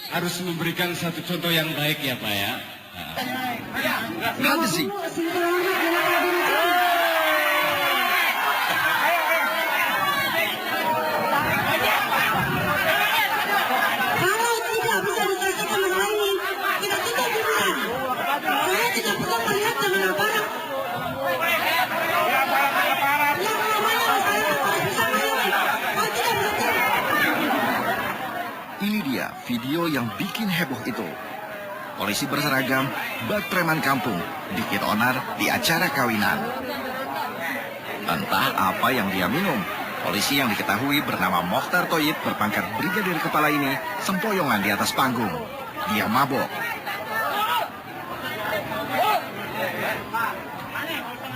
Harus memberikan satu contoh yang baik ya Pak ya. Ada sih. Kalau tidak bisa diselesaikan masalah ini, kita tutup hiburan. Saya tidak bisa melihat dengan aparat. Yang namanya masalah itu harus bisa mengayomi. Kalau tidak betul. Ini dia video yang bikin heboh itu. Polisi berseragam, bak preman kampung, dikit onar di acara kawinan. Entah apa yang dia minum. Polisi yang diketahui bernama Mokhtar Thoyib berpangkat brigadir kepala ini sempoyongan di atas panggung. Dia mabok.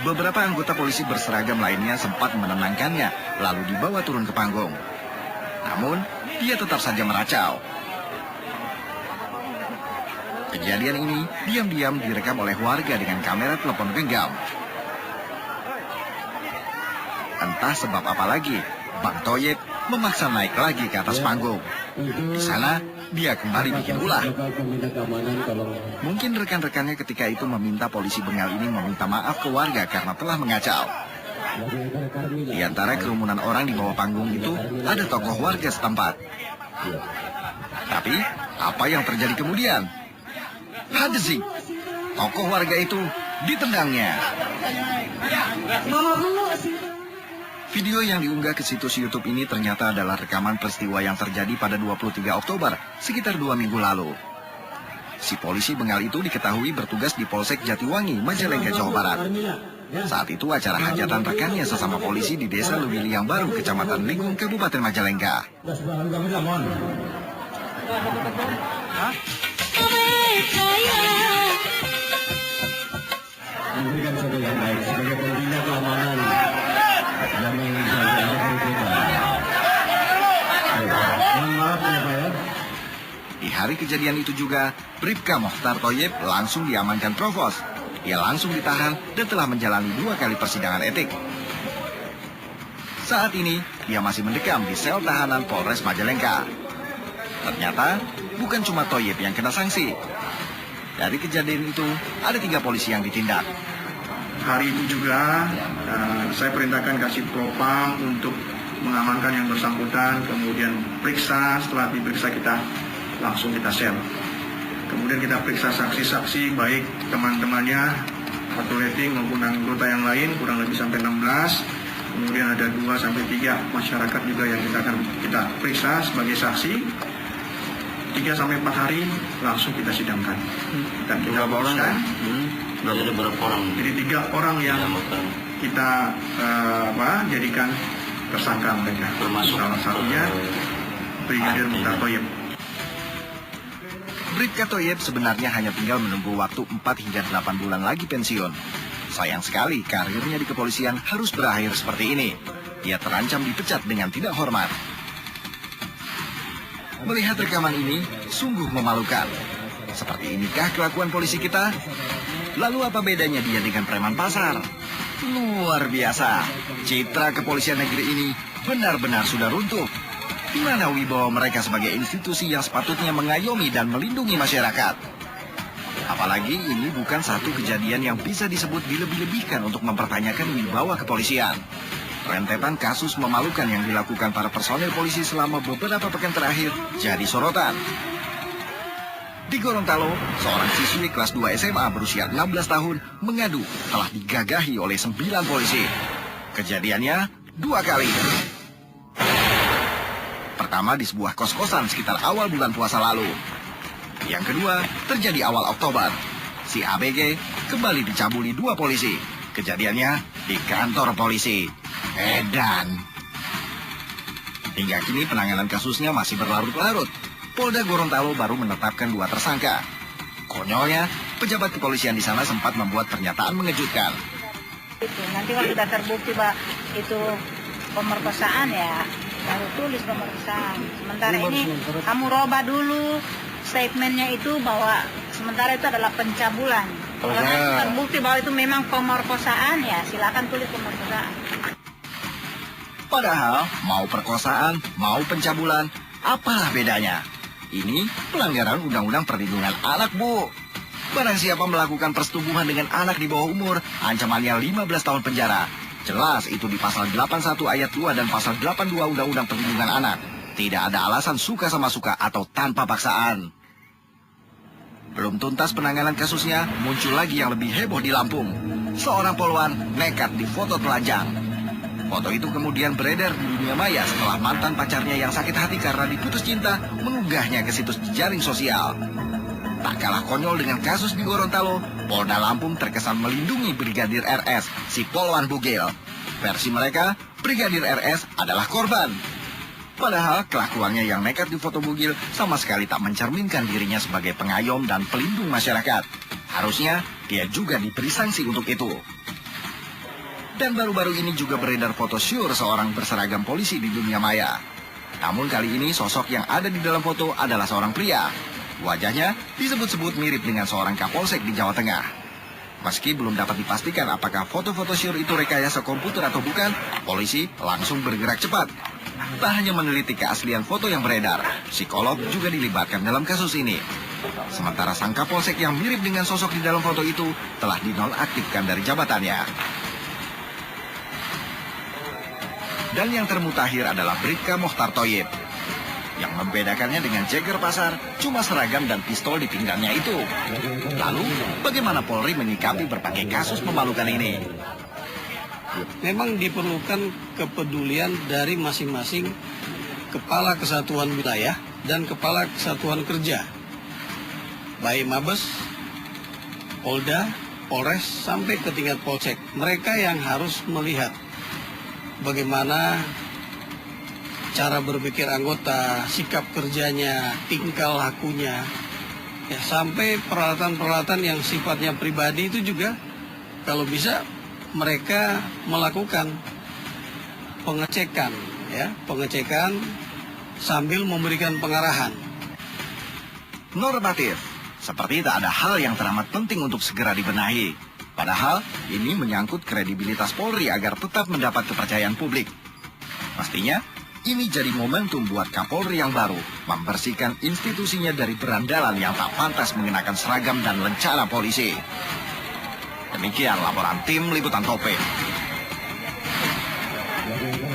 Beberapa anggota polisi berseragam lainnya sempat menenangkannya, lalu dibawa turun ke panggung. Namun, dia tetap saja meracau. Kejadian ini diam-diam direkam oleh warga dengan kamera telepon genggam. Entah sebab apa lagi, Bang Thoyib memaksa naik lagi ke atas panggung. Di sana, dia kembali bikin ulah. Mungkin rekan-rekannya ketika itu meminta polisi Bengal ini meminta maaf ke warga karena telah mengacau. Di antara kerumunan orang di bawah panggung itu, ada tokoh warga setempat. Tapi, apa yang terjadi kemudian? Hadzi, tokoh warga itu ditendangnya. Video yang diunggah ke situs YouTube ini ternyata adalah rekaman peristiwa yang terjadi pada 23 Oktober, sekitar 2 minggu lalu. Si polisi Bengal itu diketahui bertugas di Polsek Jatiwangi, Majalengka, Jawa Barat. Saat itu acara hajatan rekannya sesama polisi di Desa Lewili yang Baru, Kecamatan Ligung, Kabupaten Majalengka. Memberikan contoh yang baik sebagai pembina keamanan dan menjaga Maaf ya Pak ya. Di hari kejadian itu juga, Bribka Mokhtar Thoyib langsung diamankan Provos. Ia langsung ditahan dan telah menjalani 2 kali persidangan etik. Saat ini, dia masih mendekam di sel tahanan Polres Majalengka. Ternyata, bukan cuma Thoyib yang kena sanksi. Dari kejadian itu, ada 3 polisi yang ditindak. Hari itu juga saya perintahkan Kasih Propam untuk mengamankan yang bersangkutan, kemudian periksa, setelah diperiksa kita langsung kita sel. Kemudian kita periksa saksi-saksi, baik teman-temannya, satu rating maupun anggota yang lain, kurang lebih sampai 16. Kemudian ada 2 sampai 3 masyarakat juga yang kita periksa sebagai saksi. 3 sampai 4 hari langsung kita sidangkan. Dan kita putuskan. Berapa orang? Jadi 3 orang yang kita jadikan tersangka mereka. Termasuk salah satunya Brigadir Mokhtar Thoyib. Bribka Thoyib sebenarnya hanya tinggal menunggu waktu 4 hingga 8 bulan lagi pensiun. Sayang sekali karirnya di kepolisian harus berakhir seperti ini. Dia terancam dipecat dengan tidak hormat. Melihat rekaman ini, sungguh memalukan. Seperti inikah kelakuan polisi kita? Lalu apa bedanya dia dengan preman pasar? Luar biasa, citra kepolisian negeri ini benar-benar sudah runtuh. Di mana wibawa mereka sebagai institusi yang sepatutnya mengayomi dan melindungi masyarakat? Apalagi ini bukan satu kejadian yang bisa disebut dilebih-lebihkan untuk mempertanyakan wibawa kepolisian. Rentetan kasus memalukan yang dilakukan para personel polisi selama beberapa pekan terakhir jadi sorotan. Di Gorontalo, seorang siswi kelas 2 SMA berusia 16 tahun mengadu telah digagahi oleh 9 polisi. Kejadiannya 2 kali. Pertama di sebuah kos-kosan sekitar awal bulan puasa lalu. Yang kedua terjadi awal Oktober. Si ABG kembali dicabuli 2 polisi. Kejadiannya di kantor polisi. Edan. Hingga kini penanganan kasusnya masih berlarut-larut. Polda Gorontalo baru menetapkan 2 tersangka. Konyolnya, pejabat kepolisian di sana sempat membuat pernyataan mengejutkan. Nanti kalau sudah terbukti Pak itu pemerkosaan ya, baru tulis pemerkosaan. Sementara ini kamu robah dulu statementnya itu bahwa sementara itu adalah pencabulan. Kalau Kalau saya- terbukti bahwa itu memang pemerkosaan, ya silakan tulis pemerkosaan. Padahal, mau perkosaan, mau pencabulan, apalah bedanya? Ini pelanggaran Undang-Undang Perlindungan Anak, Bu. Barang siapa melakukan persetubuhan dengan anak di bawah umur, ancamannya 15 tahun penjara. Jelas itu di pasal 81 ayat 2 dan pasal 82 Undang-Undang Perlindungan Anak. Tidak ada alasan suka sama suka atau tanpa paksaan. Belum tuntas penanganan kasusnya, muncul lagi yang lebih heboh di Lampung. Seorang poluan nekat difoto telanjang. Foto itu kemudian beredar di dunia maya setelah mantan pacarnya yang sakit hati karena diputus cinta mengunggahnya ke situs jejaring sosial. Tak kalah konyol dengan kasus di Gorontalo, Polda Lampung terkesan melindungi Brigadir RS, si poluan bugil. Versi mereka, Brigadir RS adalah korban. Padahal kelakuannya yang nekat di foto bugil sama sekali tak mencerminkan dirinya sebagai pengayom dan pelindung masyarakat. Harusnya dia juga diberi sanksi untuk itu. Dan baru-baru ini juga beredar foto syur seorang berseragam polisi di dunia maya. Namun kali ini sosok yang ada di dalam foto adalah seorang pria. Wajahnya disebut-sebut mirip dengan seorang kapolsek di Jawa Tengah. Meski belum dapat dipastikan apakah foto-foto syur itu rekayasa komputer atau bukan, polisi langsung bergerak cepat. Tak hanya meneliti keaslian foto yang beredar, psikolog juga dilibatkan dalam kasus ini. Sementara sang kapolsek yang mirip dengan sosok di dalam foto itu telah dinonaktifkan dari jabatannya. Dan yang termutakhir adalah Bribka Mokhtar Thoyib. Yang membedakannya dengan Jagger Pasar cuma seragam dan pistol di pinggangnya itu. Lalu, bagaimana Polri menyikapi berbagai kasus memalukan ini? Memang diperlukan kepedulian dari masing-masing kepala kesatuan wilayah dan kepala kesatuan kerja. Baik Mabes, Polda, Polres, sampai ke tingkat Polsek. Mereka yang harus melihat bagaimana cara berpikir anggota, sikap kerjanya, tingkah lakunya, ya sampai peralatan-peralatan yang sifatnya pribadi itu juga kalau bisa mereka melakukan pengecekan, ya, pengecekan sambil memberikan pengarahan. Normatif, seperti tak ada hal yang teramat penting untuk segera dibenahi. Padahal ini menyangkut kredibilitas Polri agar tetap mendapat kepercayaan publik. Pastinya ini jadi momentum buat Kapolri yang baru membersihkan institusinya dari berandalan yang tak pantas mengenakan seragam dan lencana polisi. Demikian laporan tim Liputan Topik.